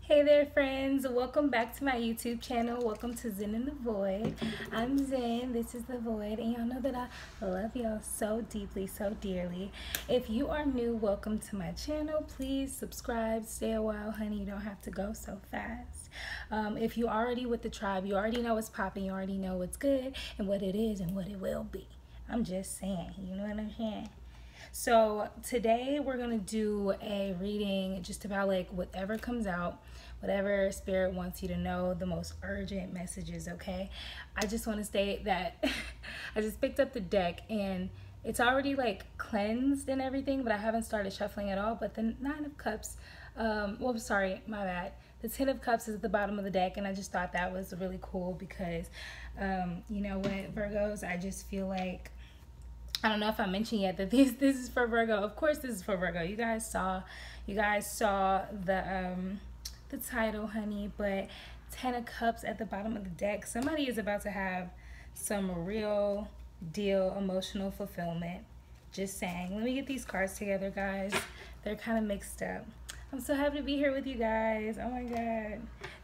Hey there friends, welcome back to my YouTube channel. Welcome to Zen in the Void. I'm Zen, this is the Void, and y'all know that I love y'all so deeply, so dearly. If you are new, welcome to my channel. Please subscribe, stay a while, honey. You don't have to go so fast. If you already with the tribe, you already know what's popping, you already know what's good and what it is and what it will be. I'm just saying, you know what I'm saying? So today we're going to do a reading just about like whatever comes out, whatever spirit wants you to know, the most urgent messages, okay? I just want to state that I just picked up the deck and it's already like cleansed and everything, but I haven't started shuffling at all. But the Nine of Cups, well, sorry, my bad. The Ten of Cups is at the bottom of the deck, and I just thought that was really cool because, you know what, Virgos, I just feel like, I don't know if I mentioned yet that this is for Virgo. Of course this is for Virgo. You guys saw the title, honey, but Ten of Cups at the bottom of the deck. Somebody is about to have some real deal emotional fulfillment. Just saying. Let me get these cards together, guys. They're kind of mixed up. I'm so happy to be here with you guys. Oh my god.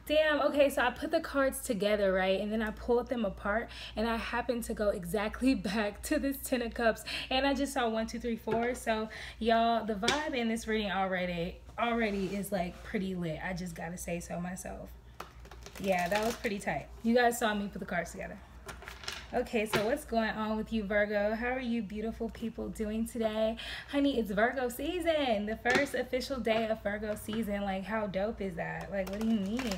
Damn, okay, so I put the cards together, right? And then I pulled them apart and I happened to go exactly back to this Ten of Cups and I just saw 1, 2, 3, 4. So y'all, the vibe in this reading already is like pretty lit. I just gotta say so myself. Yeah, that was pretty tight. You guys saw me put the cards together. Okay, so what's going on with you, Virgo? How are you beautiful people doing today? Honey, it's Virgo season. The first official day of Virgo season. Like, how dope is that? Like, what do you mean?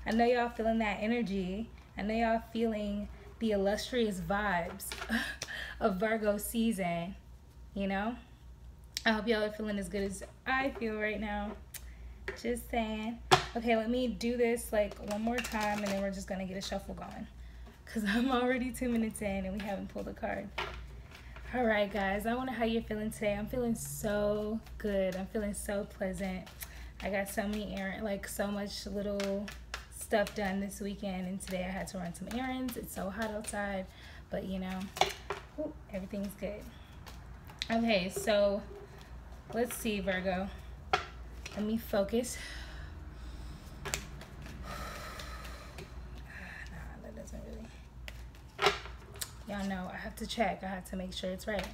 I know y'all feeling that energy. I know y'all feeling the illustrious vibes of Virgo season, you know? I hope y'all are feeling as good as I feel right now. Just saying. Okay, let me do this like one more time and then we're just gonna get a shuffle going. Because I'm already 2 minutes in and we haven't pulled a card. All right, guys. I wonder how you're feeling today. I'm feeling so good. I'm feeling so pleasant. I got so many errands, like so much little stuff done this weekend. And today I had to run some errands. It's so hot outside. But, you know, everything's good. Okay, so let's see, Virgo. Let me focus. Y'all know I have to check. I have to make sure it's right.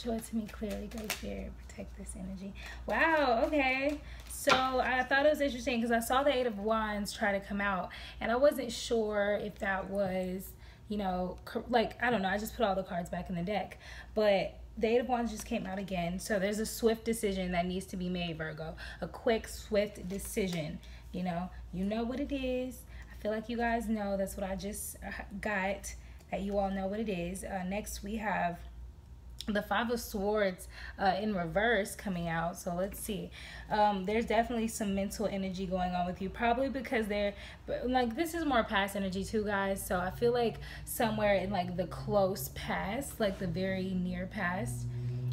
Show it to me clearly, Great Spirit. Protect this energy. Wow, okay. So I thought it was interesting because I saw the Eight of Wands try to come out. And I wasn't sure if that was, you know, like, I don't know. I just put all the cards back in the deck. But the Eight of Wands just came out again. So there's a swift decision that needs to be made, Virgo. A quick, swift decision. You know what it is. I feel like you guys know. That's what I just got, that you all know what it is. Next we have the Five of Swords in reverse coming out. So let's see. There's definitely some mental energy going on with you, probably because like, this is more past energy too, guys. So I feel like somewhere in like the close past, like the very near past,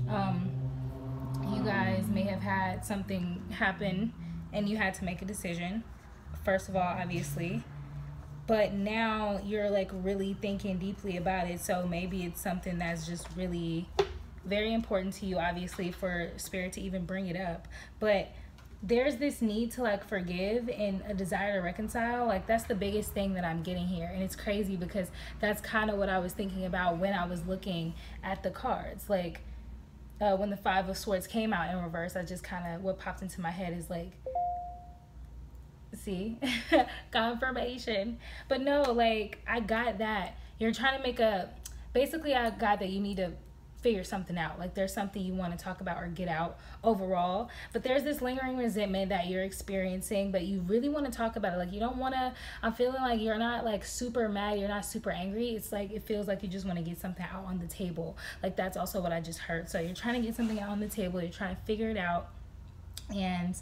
you guys may have had something happen and you had to make a decision, first of all, obviously. But now you're like really thinking deeply about it. So maybe it's something that's just really very important to you, obviously, for Spirit to even bring it up. But there's this need to like forgive and a desire to reconcile. Like, that's the biggest thing that I'm getting here. And it's crazy because that's kind of what I was thinking about when I was looking at the cards. Like, when the Five of Swords came out in reverse, I just kind of, what popped into my head is like, see, confirmation. But no, like, I got that you're trying to make basically I got that you need to figure something out. Like, there's something you want to talk about or get out overall, but there's this lingering resentment that you're experiencing, but you really want to talk about it. Like, you don't want to, I'm feeling like you're not like super mad, you're not super angry. It's like, it feels like you just want to get something out on the table. Like, that's also what I just heard. So you're trying to get something out on the table, you're trying to figure it out, and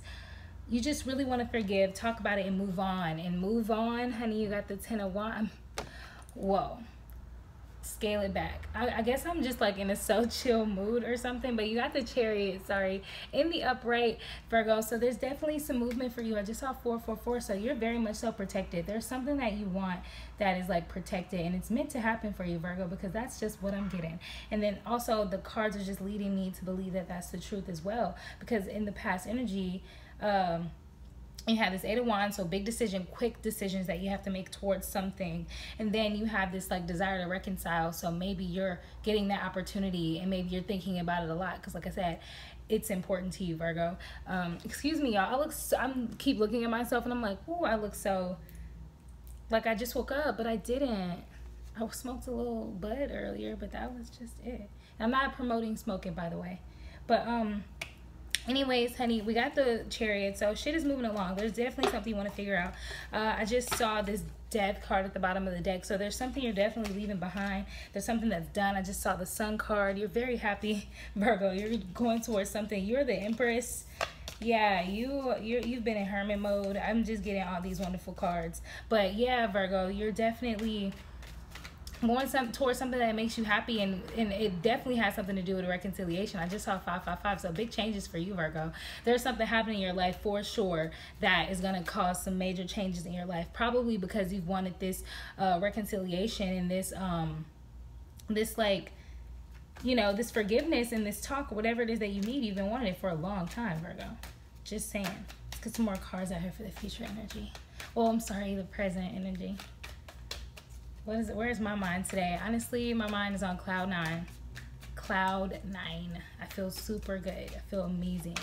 you just really want to forgive, talk about it, and move on. And move on, honey. You got the Ten of Wands. Whoa. Scale it back. I guess I'm just like in a so chill mood or something. But you got the Chariot, sorry, in the upright, Virgo. So there's definitely some movement for you. I just saw 444. So you're very much so protected. There's something that you want that is like protected. And it's meant to happen for you, Virgo, because that's just what I'm getting. And then also the cards are just leading me to believe that that's the truth as well. Because in the past energy, You have this Eight of Wands, so big decision, quick decisions that you have to make towards something. And then you have this like desire to reconcile, so maybe you're getting that opportunity, and maybe you're thinking about it a lot, because like I said, it's important to you, Virgo. Excuse me, y'all, I'm keep looking at myself and I'm like, oh, I look so like I just woke up, but I didn't. I smoked a little bud earlier, but that was just it. I'm not promoting smoking, by the way. But anyways, honey, we got the Chariot, so shit is moving along. There's definitely something you want to figure out. I just saw this Death card at the bottom of the deck, so there's something you're definitely leaving behind. There's something that's done. I just saw the Sun card. You're very happy, Virgo. You're going towards something. You're the Empress. Yeah, you've been in hermit mode. I'm just getting all these wonderful cards. But yeah, Virgo, you're definitely going towards something that makes you happy, and it definitely has something to do with reconciliation. I just saw 555, so big changes for you, Virgo. There's something happening in your life for sure that is going to cause some major changes in your life, probably because you've wanted this reconciliation and this like, you know, this forgiveness and this talk, whatever it is that you need. You've been wanting it for a long time, Virgo. Just saying. Let's get some more cards out here for the future energy. Well, I'm sorry, the present energy. What is it? Where's my mind today? Honestly, my mind is on cloud 9. Cloud 9. I feel super good. I feel amazing.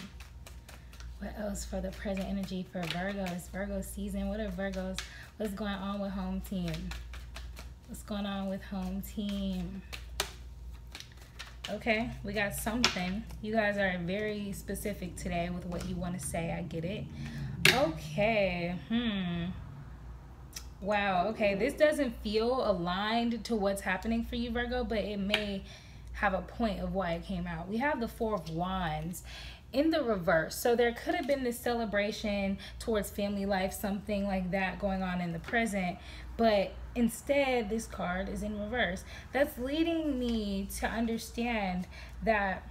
What else for the present energy for Virgo? It's Virgo season. What are Virgos? What's going on with home team? What's going on with home team? Okay, we got something. You guys are very specific today with what you want to say. I get it. Okay. Wow, okay, this doesn't feel aligned to what's happening for you, Virgo, but it may have a point of why it came out. We have the Four of Wands in the reverse. So there could have been this celebration towards family life, something like that going on in the present, but instead this card is in reverse. That's leading me to understand that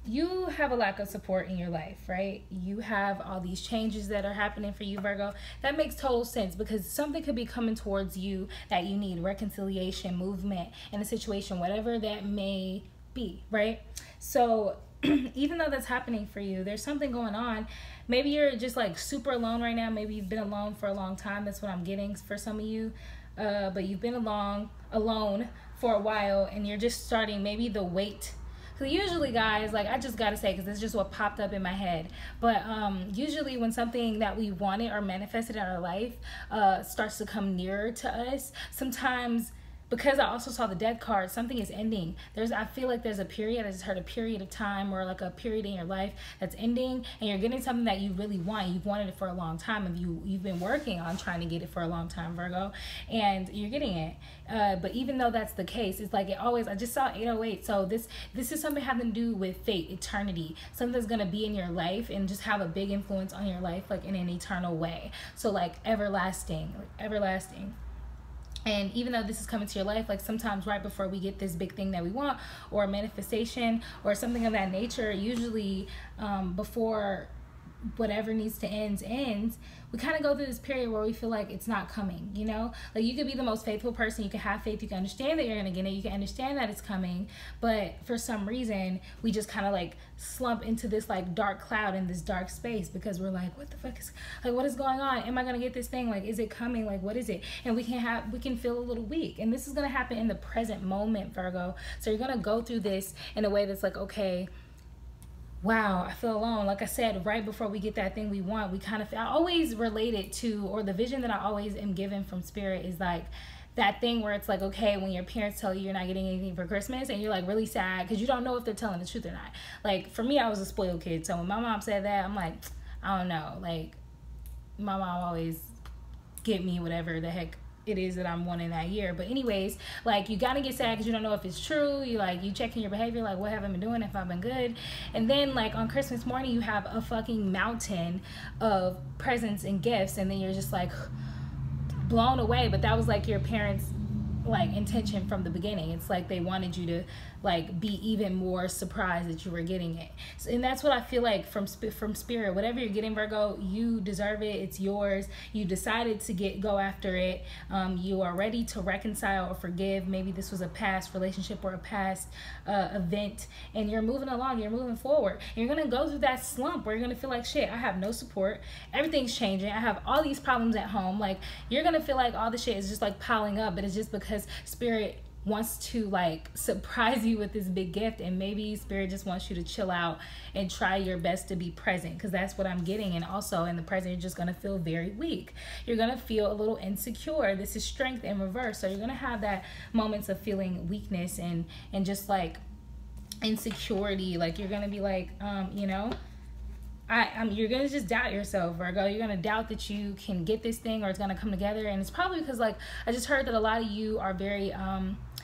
you have a lack of support in your life, right? You have all these changes that are happening for you, Virgo. That makes total sense, because something could be coming towards you that you need reconciliation, movement in a situation, whatever that may be, right? So even though that's happening for you, there's something going on. Maybe you're just like super alone right now. Maybe you've been alone for a long time. That's what I'm getting for some of you. But you've been alone for a while, and you're just starting maybe the weight. So usually, guys, like I just gotta say, because this is just what popped up in my head, but usually when something that we wanted or manifested in our life starts to come nearer to us, sometimes, because I also saw the Death card, something is ending. I feel like there's a period, I just heard a period of time, or like a period in your life that's ending, and you're getting something that you really want. You've wanted it for a long time, and you've been working on trying to get it for a long time, Virgo, and you're getting it. But even though that's the case, it's like I just saw 808, so this is something having to do with fate, eternity, something that's going to be in your life and just have a big influence on your life, like in an eternal way. So like everlasting. And even though this is coming to your life, like sometimes right before we get this big thing that we want, or a manifestation or something of that nature, usually before whatever needs to ends, we kind of go through this period where we feel like it's not coming, you know? Like you could be the most faithful person, you can have faith, you can understand that you're gonna get it, you can understand that it's coming, but for some reason we just kind of like slump into this like dark cloud in this dark space, because we're like, what the fuck is, like, what is going on? Am I gonna get this thing? Like, is it coming? Like, what is it? And we can feel a little weak, and this is gonna happen in the present moment, Virgo. So you're gonna go through this in a way that's like, okay, wow, I feel alone. Like I said, right before we get that thing we want, we kind of, I always relate it to, or the vision that I always am given from Spirit is like that thing where it's like, okay, when your parents tell you you're not getting anything for Christmas, and you're like really sad because you don't know if they're telling the truth or not. Like for me, I was a spoiled kid, so when my mom said that, I'm like, I don't know. Like my mom always get me whatever the heck it is that I'm wanting that year. But anyways, like you gotta get sad because you don't know if it's true. You checking your behavior, like what have I been doing, if I've been good. And then like on Christmas morning, you have a fucking mountain of presents and gifts, and then you're just like blown away. But that was like your parents' like intention from the beginning. It's like they wanted you to like be even more surprised that you were getting it. So, and that's what I feel like from spirit. Whatever you're getting, Virgo, you deserve it. It's yours. You decided to go after it. You are ready to reconcile or forgive. Maybe this was a past relationship or a past event, and you're moving along. You're moving forward. And you're gonna go through that slump where you're gonna feel like, shit, I have no support. Everything's changing. I have all these problems at home. Like, you're gonna feel like all the shit is just like piling up, but it's just because spirit wants to like surprise you with this big gift, and maybe spirit just wants you to chill out and try your best to be present, because that's what I'm getting. And also in the present, you're just going to feel very weak. You're going to feel a little insecure. This is strength in reverse. So you're going to have that moments of feeling weakness and just like insecurity. Like, you're going to be like, you know, you're going to just doubt yourself, Virgo. You're going to doubt that you can get this thing or it's going to come together. And it's probably because, like, I just heard that a lot of you are very,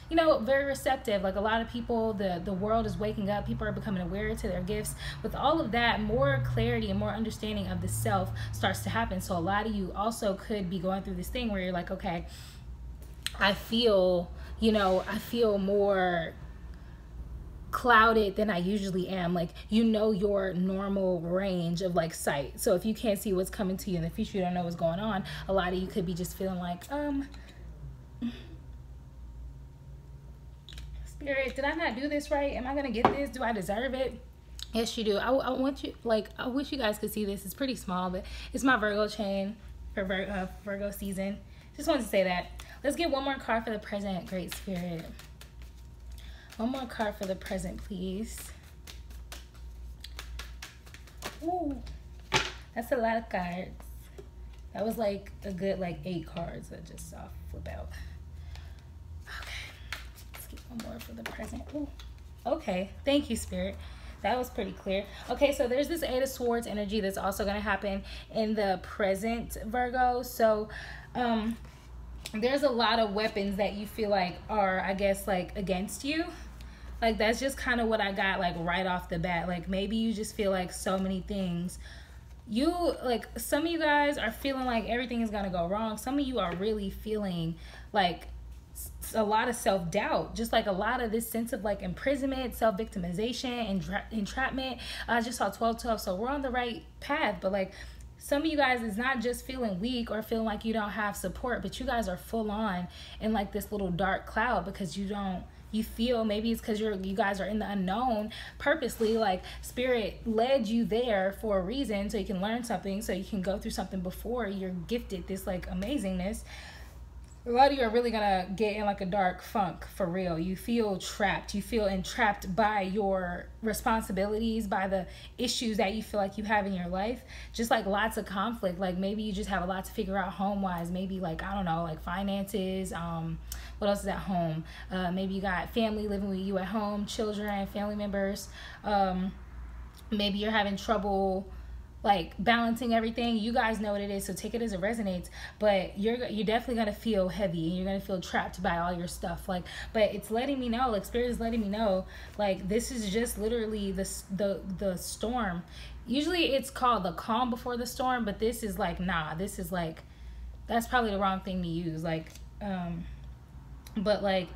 you know, very receptive. Like, a lot of people, the world is waking up. People are becoming aware to their gifts. With all of that, more clarity and more understanding of the self starts to happen. So a lot of you also could be going through this thing where you're like, okay, I feel, you know, I feel more clouded than I usually am. Like, you know, your normal range of like sight. So if you can't see what's coming to you in the future, you don't know what's going on, a lot of you could be just feeling like, Spirit, did I not do this right? Am I gonna get this? Do I deserve it? Yes, you do. I want you, like, I wish you guys could see this. It's pretty small, but it's my Virgo chain for Virgo season. Just wanted to say that. Let's get one more card for the present, Great Spirit. One more card for the present, please. Ooh, that's a lot of cards. That was like a good like 8 cards that just saw flip out. Okay, let's get one more for the present. Ooh. Okay, thank you, Spirit. That was pretty clear. Okay, so there's this 8 of Swords energy that's also going to happen in the present, Virgo. So there's a lot of weapons that you feel like are, I guess, like against you. Like, that's just kind of what I got, like, right off the bat. Like, maybe you just feel like so many things. You, like, some of you guys are feeling like everything is going to go wrong. Some of you are really feeling like a lot of self-doubt. Just like a lot of this sense of, like, imprisonment, self-victimization, entrapment. I just saw 12-12, so we're on the right path. But, like, some of you guys is not just feeling weak or feeling like you don't have support, but you guys are full on in, like, this little dark cloud because you don't, you feel, maybe it's because you guys are in the unknown purposely. Like, spirit led you there for a reason, so you can learn something, so you can go through something before you're gifted this like amazingness. A lot of you are really gonna get in like a dark funk for real. You feel trapped. You feel entrapped by your responsibilities, by the issues that you feel like you have in your life. Just like lots of conflict. Like, maybe you just have a lot to figure out home-wise. Maybe, like, I don't know, like finances. What else is at home? Maybe you got family living with you at home, children, family members. Maybe you're having trouble like balancing everything. You guys know what it is, so take it as it resonates. But you're definitely gonna feel heavy and you're gonna feel trapped by all your stuff. Like, but it's letting me know, like, spirit is letting me know, like, this is just literally the storm. Usually it's called the calm before the storm, but this is like, nah, this is like, that's probably the wrong thing to use. Like, but like,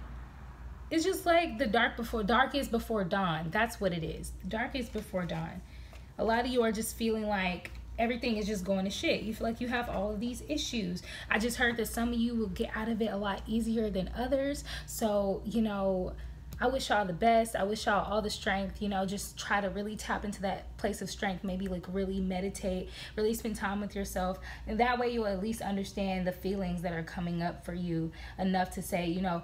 it's just like the dark is before dawn. That's what it is. Dark is before dawn. A lot of you are just feeling like everything is just going to shit. You feel like you have all of these issues. I just heard that some of you will get out of it a lot easier than others. So, you know, I wish y'all the best. I wish y'all all the strength. You know, just try to really tap into that place of strength. Maybe like really meditate, really spend time with yourself. And that way you'll at least understand the feelings that are coming up for you enough to say, you know,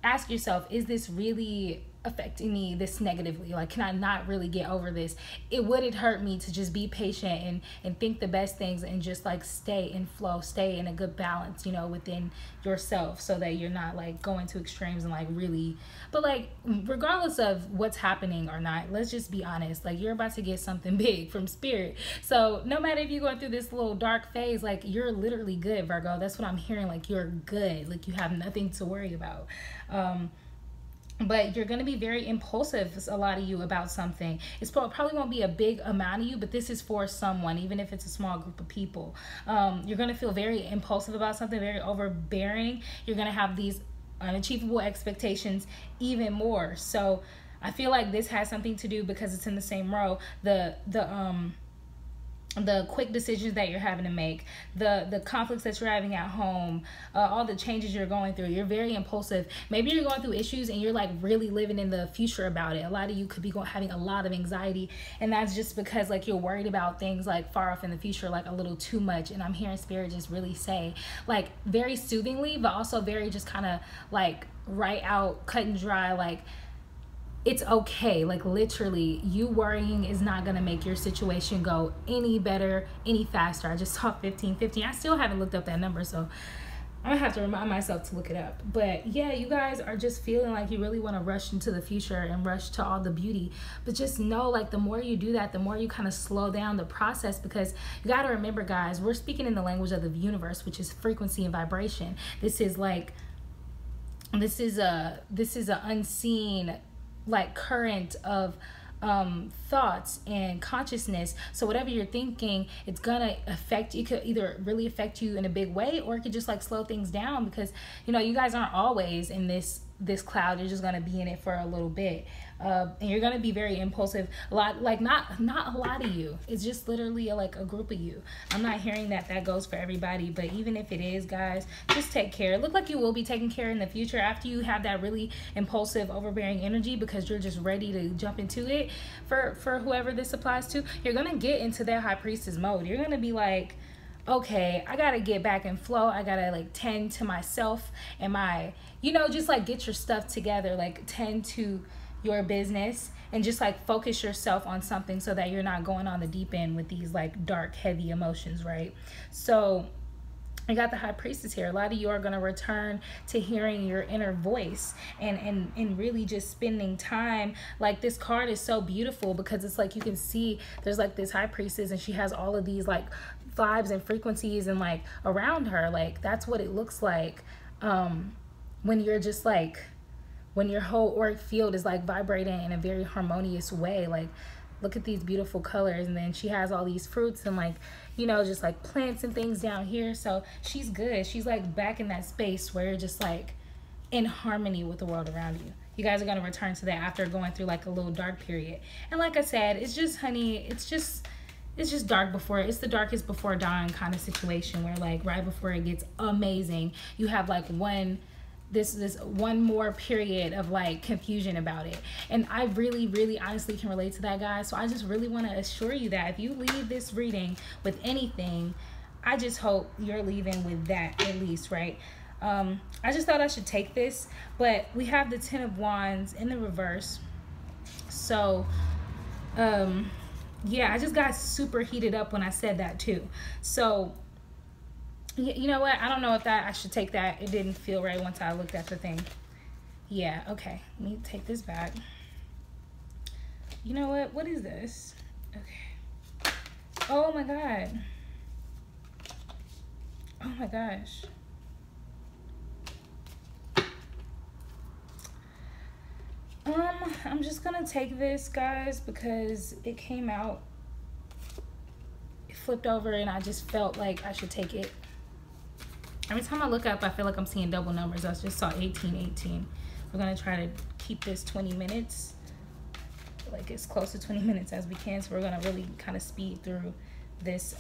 ask yourself, is this really affecting me this negatively? Like, can I not really get over this? Would it hurt me to just be patient and think the best things and just like stay in flow, stay in a good balance, you know, within yourself, so that you're not like going to extremes and like really, but like regardless of what's happening or not, let's just be honest, like, you're about to get something big from spirit. So no matter if you're going through this little dark phase, like, you're literally good, Virgo. That's what I'm hearing. Like, you're good. Like, you have nothing to worry about. But you're going to be very impulsive, a lot of you, about something. It's probably won't be a big amount of you, but this is for someone, even if it's a small group of people. You're going to feel very impulsive about something, very overbearing. You're going to have these unachievable expectations even more. So I feel like this has something to do, because it's in the same row, the quick decisions that you're having to make, the conflicts that you're having at home, all the changes you're going through. You're very impulsive. Maybe you're going through issues and you're like really living in the future about it. A lot of you could be having a lot of anxiety, and that's just because like you're worried about things like far off in the future, like a little too much. And I'm hearing Spirit just really say, like, very soothingly, but also very just kind of like right out, cut and dry, like, it's okay. Like, literally, you worrying is not gonna make your situation go any better, any faster. I just saw 1515. I still haven't looked up that number, so I'm gonna have to remind myself to look it up. But yeah, you guys are just feeling like you really want to rush into the future and rush to all the beauty. But just know, like, the more you do that, the more you kind of slow down the process, because you got to remember, guys, we're speaking in the language of the universe, which is frequency and vibration. This is a unseen, like, current of thoughts and consciousness. So whatever you're thinking, it's gonna affect you. It could either really affect you in a big way, or it could just like slow things down, because you know, you guys aren't always in this cloud. You're just gonna be in it for a little bit, and you're gonna be very impulsive. A lot, like, not a lot of you. It's just literally like a group of you. I'm not hearing that goes for everybody, but even if it is, guys, just take care. Look like you will be taken care in the future after you have that really impulsive, overbearing energy, because you're just ready to jump into it. For whoever this applies to, you're gonna get into their high priestess mode. You're gonna be like, okay, I gotta get back in flow. I gotta like tend to myself and my, you know, just like get your stuff together, like tend to your business and just like focus yourself on something, so that you're not going on the deep end with these like dark, heavy emotions, right? So I got the high priestess here. A lot of you are going to return to hearing your inner voice and really just spending time. Like, this card is so beautiful, because it's like you can see there's like this high priestess, and she has all of these like vibes and frequencies and like around her. Like, that's what it looks like when you're just like, when your whole auric field is like vibrating in a very harmonious way. Like, look at these beautiful colors, and then she has all these fruits and like, you know, just like plants and things down here. So she's good. She's like back in that space where you're just like in harmony with the world around you. You guys are going to return to that after going through like a little dark period. And like I said, it's just, honey, it's just dark before, it's the darkest before dawn kind of situation, where like right before it gets amazing, you have like this one more period of like confusion about it. And I really honestly can relate to that, guys. So I just really want to assure you that if you leave this reading with anything, I just hope you're leaving with that at least, right? I just thought I should take this. But we have the 10 of Wands in the reverse. So yeah, I just got super heated up when I said that too. So you know what? I don't know if I should take that. It didn't feel right once I looked at the thing. Yeah, okay. Let me take this back. You know what? What is this? Okay. Oh my God. Oh my gosh. I'm just gonna take this, guys, because it came out, it flipped over, and I just felt like I should take it. Every time I look up, I feel like I'm seeing double numbers. I just saw 1818. We're gonna try to keep this 20 minutes, like as close to 20 minutes as we can. So we're gonna really kind of speed through this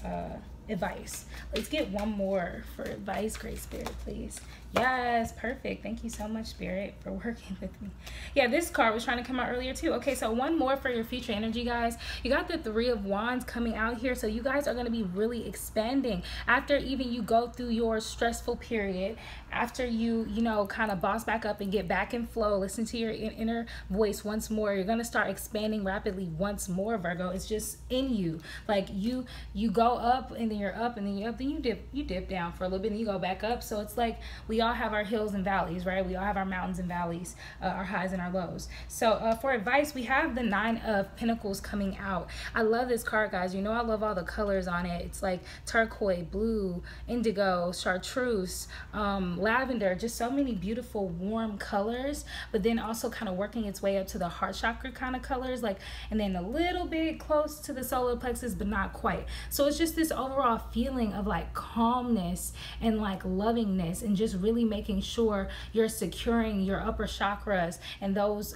advice. Let's get one more for advice, Great Spirit, please. Yes, perfect. Thank you so much, Spirit, for working with me. Yeah, this card was trying to come out earlier too. Okay, so one more for your future energy, guys. You got the 3 of Wands coming out here. So you guys are going to be really expanding after even you go through your stressful period, after you know, kind of boss back up and get back in flow, listen to your inner voice once more. You're going to start expanding rapidly once more, Virgo. It's just in you. Like, you go up, and then you're up, and then you're up, then you dip down for a little bit, and you go back up. So it's like we all have our hills and valleys, right? We all have our mountains and valleys, our highs and our lows. So for advice, we have the 9 of Pentacles coming out. I love this card, guys. You know, I love all the colors on it. It's like turquoise, blue, indigo, chartreuse, lavender, just so many beautiful warm colors, but then also kind of working its way up to the heart chakra kind of colors, like, and then a little bit close to the solar plexus, but not quite. So it's just this overall overall feeling of like calmness and like lovingness, and just really making sure you're securing your upper chakras and those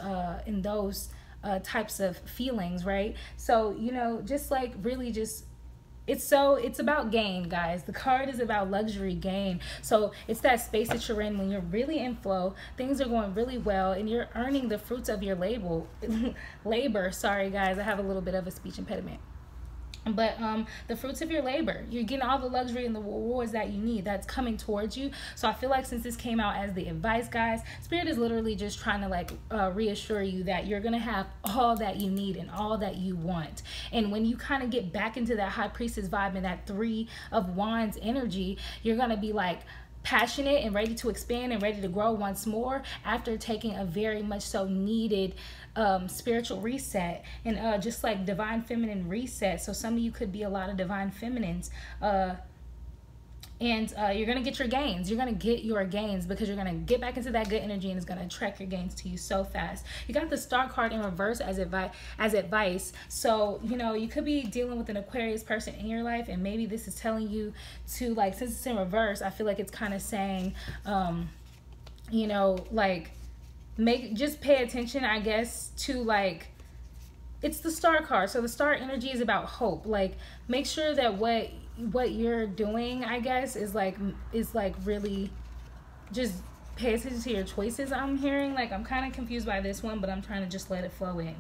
types of feelings, right? So, you know, just like really just it's about gain, guys. The card is about luxury gain. So it's that space that you're in when you're really in flow, things are going really well, and you're earning the fruits of your labor. Sorry guys, I have a little bit of a speech impediment. But the fruits of your labor, you're getting all the luxury and the rewards that you need, that's coming towards you. So I feel like since this came out as the advice, guys, Spirit is literally just trying to like reassure you that you're gonna have all that you need and all that you want. And when you kind of get back into that high priestess vibe and that 3 of Wands energy, you're gonna be like passionate and ready to expand and ready to grow once more after taking a very much so needed spiritual reset and just like divine feminine reset. So some of you could be a lot of divine feminines, and you're gonna get your gains. You're gonna get your gains because you're gonna get back into that good energy, and it's gonna attract your gains to you so fast. You got the Star card in reverse as advice. So, you know, you could be dealing with an Aquarius person in your life, and maybe this is telling you to, like, since it's in reverse, I feel like it's kind of saying, you know, like, just pay attention, I guess, to like, it's the Star card. So the Star energy is about hope. Like, make sure that what you're doing, I guess, is like really just pay attention to your choices. I'm hearing, like, I'm kind of confused by this one, but I'm trying to just let it flow in.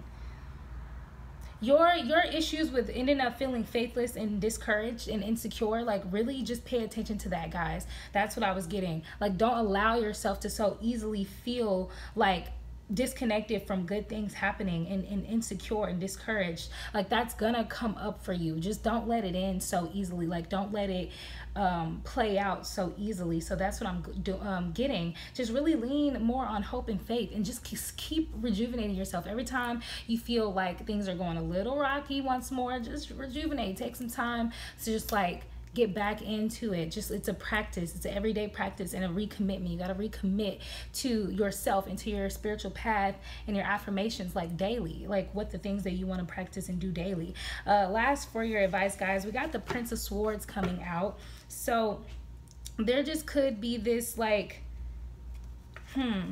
Your issues with ending up feeling faithless and discouraged and insecure, like, really just pay attention to that, guys. That's what I was getting. Like, don't allow yourself to so easily feel like disconnected from good things happening and insecure and discouraged. Like, that's gonna come up for you. Just don't let it in so easily. Like, don't let it play out so easily. So that's what I'm getting. Just really lean more on hope and faith, and just keep rejuvenating yourself. Every time you feel like things are going a little rocky once more, just rejuvenate. Take some time to just like get back into it. Just, it's a practice. It's an everyday practice and a recommitment. You got to recommit to yourself and to your spiritual path and your affirmations, like daily, like what the things that you want to practice and do daily. Last, for your advice, guys, we got the Prince of Swords coming out. So there just could be this like,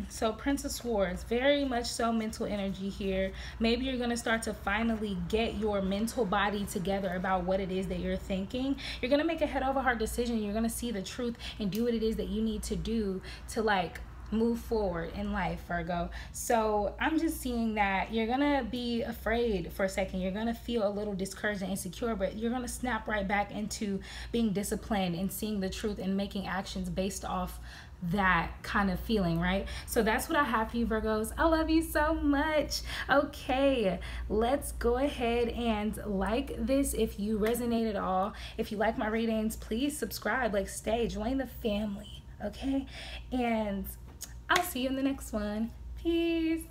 so Prince of Swords, very much so mental energy here. Maybe you're going to start to finally get your mental body together about what it is that you're thinking. You're going to make a head over heart decision. You're going to see the truth and do what it is that you need to do to like move forward in life, Virgo. So I'm just seeing that you're gonna be afraid for a second. You're gonna feel a little discouraged and insecure, but you're gonna snap right back into being disciplined and seeing the truth and making actions based off that kind of feeling, right? So that's what I have for you, Virgos. I love you so much. Okay, let's go ahead and like this if you resonate at all. If you like my readings, please subscribe, like, stay, join the family, okay? And I'll see you in the next one. Peace.